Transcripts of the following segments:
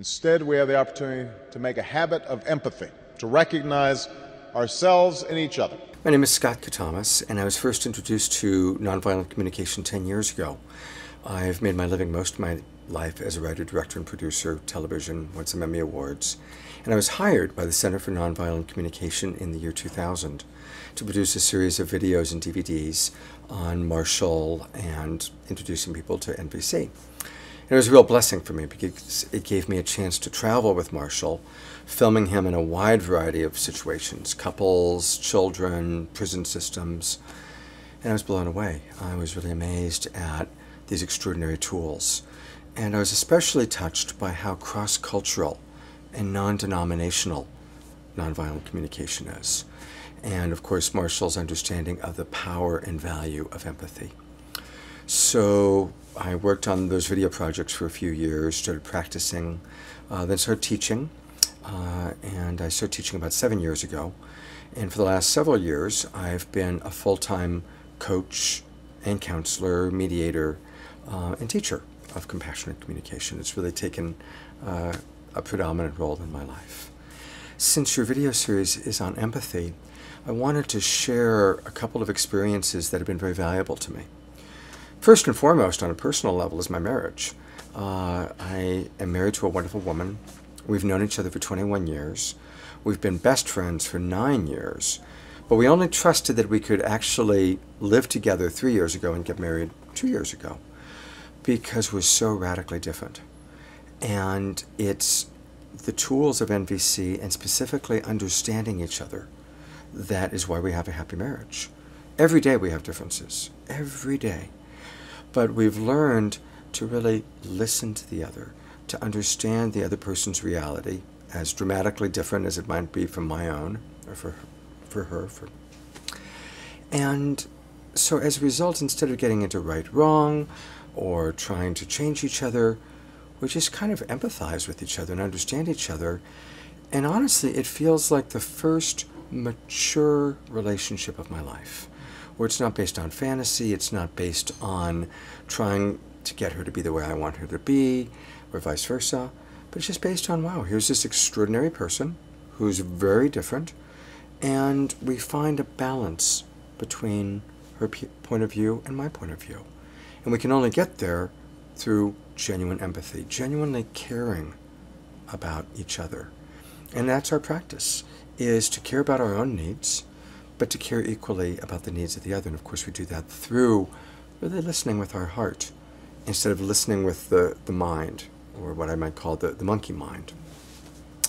Instead, we have the opportunity to make a habit of empathy, to recognize ourselves and each other. My name is Scott Catamas, and I was first introduced to nonviolent communication 10 years ago. I've made my living most of my life as a writer, director, and producer of television, won some Emmy Awards, and I was hired by the Center for Nonviolent Communication in the year 2000 to produce a series of videos and DVDs on Marshall and introducing people to NVC. And it was a real blessing for me because it gave me a chance to travel with Marshall, filming him in a wide variety of situations, couples, children, prison systems, and I was blown away. I was really amazed at these extraordinary tools. And I was especially touched by how cross-cultural and non-denominational nonviolent communication is. And of course, Marshall's understanding of the power and value of empathy. So I worked on those video projects for a few years, started practicing, then started teaching. And I started teaching about 7 years ago. And for the last several years, I've been a full-time coach and counselor, mediator, and teacher of compassionate communication. It's really taken a predominant role in my life. Since your video series is on empathy, I wanted to share a couple of experiences that have been very valuable to me. First and foremost, on a personal level, is my marriage. I am married to a wonderful woman. We've known each other for 21 years. We've been best friends for 9 years. But we only trusted that we could actually live together 3 years ago and get married 2 years ago because we're so radically different. And it's the tools of NVC and specifically understanding each other that is why we have a happy marriage. Every day we have differences. Every day. But we've learned to really listen to the other, to understand the other person's reality, as dramatically different as it might be from my own, or for her. And so as a result, instead of getting into right-wrong, or trying to change each other, we just kind of empathize with each other and understand each other. And honestly, it feels like the first mature relationship of my life, where it's not based on fantasy, it's not based on trying to get her to be the way I want her to be, or vice versa, but it's just based on, wow, here's this extraordinary person who's very different, and we find a balance between her point of view and my point of view. And we can only get there through genuine empathy, genuinely caring about each other. And that's our practice, is to care about our own needs, but to care equally about the needs of the other. And of course we do that through really listening with our heart, instead of listening with the mind, or what I might call the monkey mind.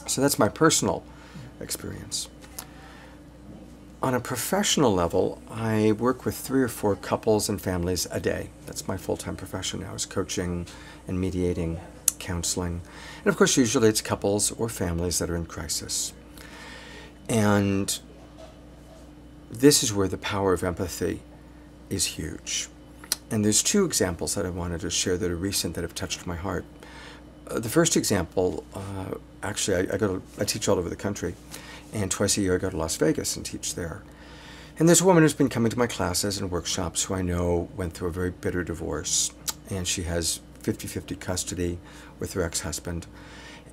So that's my personal experience. On a professional level, I work with 3 or 4 couples and families a day. That's my full-time profession now, is coaching and mediating, counseling. And of course, usually it's couples or families that are in crisis. And this is where the power of empathy is huge. And there's 2 examples that I wanted to share that are recent that have touched my heart. The first example, actually, I teach all over the country. And twice a year I go to Las Vegas and teach there. And there's a woman who's been coming to my classes and workshops who I know went through a very bitter divorce. And she has 50-50 custody with her ex-husband.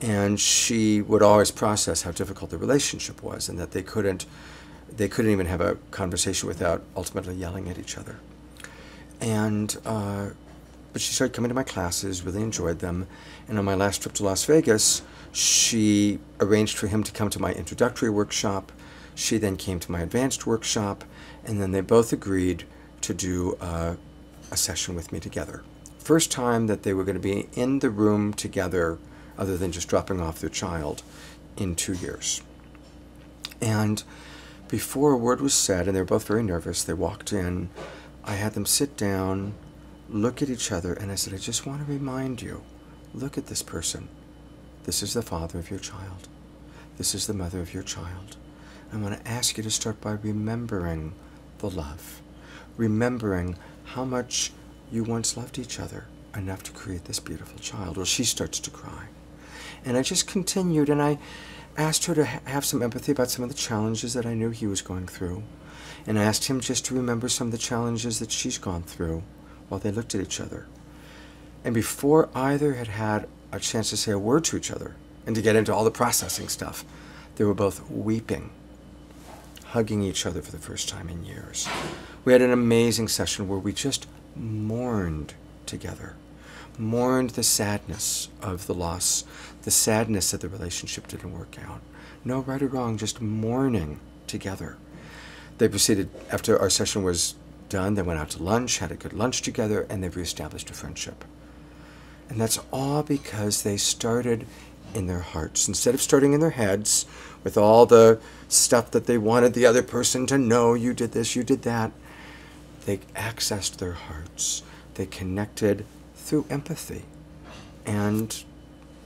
And she would always process how difficult the relationship was and that they couldn't even have a conversation without ultimately yelling at each other. And but she started coming to my classes, really enjoyed them. And on my last trip to Las Vegas, she arranged for him to come to my introductory workshop. She then came to my advanced workshop, and then they both agreed to do a session with me together. First time that they were going to be in the room together, other than just dropping off their child, in 2 years. And before a word was said, and they were both very nervous, they walked in, I had them sit down, look at each other, and I said, I just want to remind you, look at this person. This is the father of your child. This is the mother of your child. I want to ask you to start by remembering the love, remembering how much you once loved each other enough to create this beautiful child. Well, she starts to cry. And I just continued, and I asked her to have some empathy about some of the challenges that I knew he was going through. And I asked him just to remember some of the challenges that she's gone through while they looked at each other. And before either had had a chance to say a word to each other and to get into all the processing stuff. They were both weeping, hugging each other for the first time in years. We had an amazing session where we just mourned together, mourned the sadness of the loss, the sadness that the relationship didn't work out. No right or wrong, just mourning together. They proceeded, after our session was done, they went out to lunch, had a good lunch together, and they've reestablished a friendship. And that's all because they started in their hearts. Instead of starting in their heads with all the stuff that they wanted the other person to know, you did this, you did that, they accessed their hearts. They connected through empathy and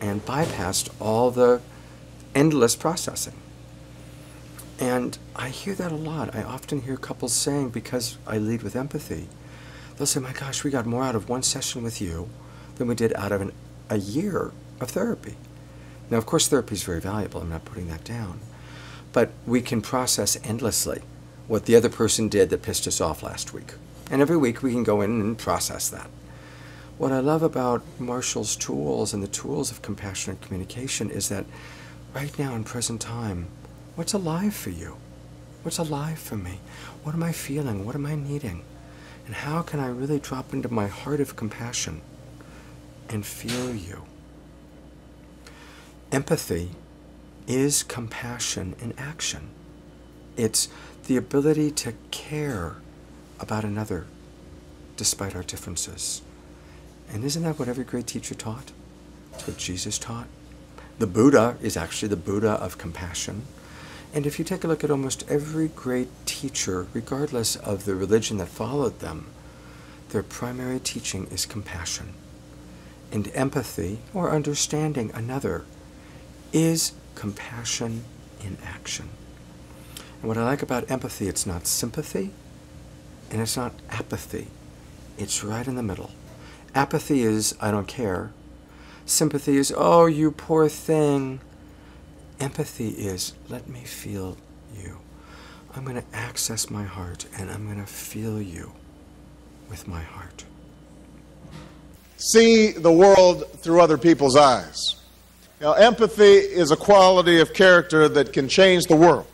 bypassed all the endless processing. And I hear that a lot. I often hear couples saying, because I lead with empathy, they'll say, my gosh, we got more out of one session with you than we did out of a year of therapy. Now, of course, therapy is very valuable. I'm not putting that down. But we can process endlessly what the other person did that pissed us off last week. And every week we can go in and process that. What I love about Marshall's tools and the tools of compassionate communication is that right now in present time, what's alive for you? What's alive for me? What am I feeling? What am I needing? And how can I really drop into my heart of compassion and feel you? Empathy is compassion in action. It's the ability to care about another despite our differences. And isn't that what every great teacher taught? It's what Jesus taught. The Buddha is actually the Buddha of compassion. And if you take a look at almost every great teacher, regardless of the religion that followed them, their primary teaching is compassion. And empathy, or understanding another, is compassion in action. And what I like about empathy, it's not sympathy, and it's not apathy. It's right in the middle. Apathy is, I don't care. Sympathy is, oh, you poor thing. Empathy is, let me feel you. I'm going to access my heart, and I'm going to feel you with my heart. See the world through other people's eyes. Now, empathy is a quality of character that can change the world.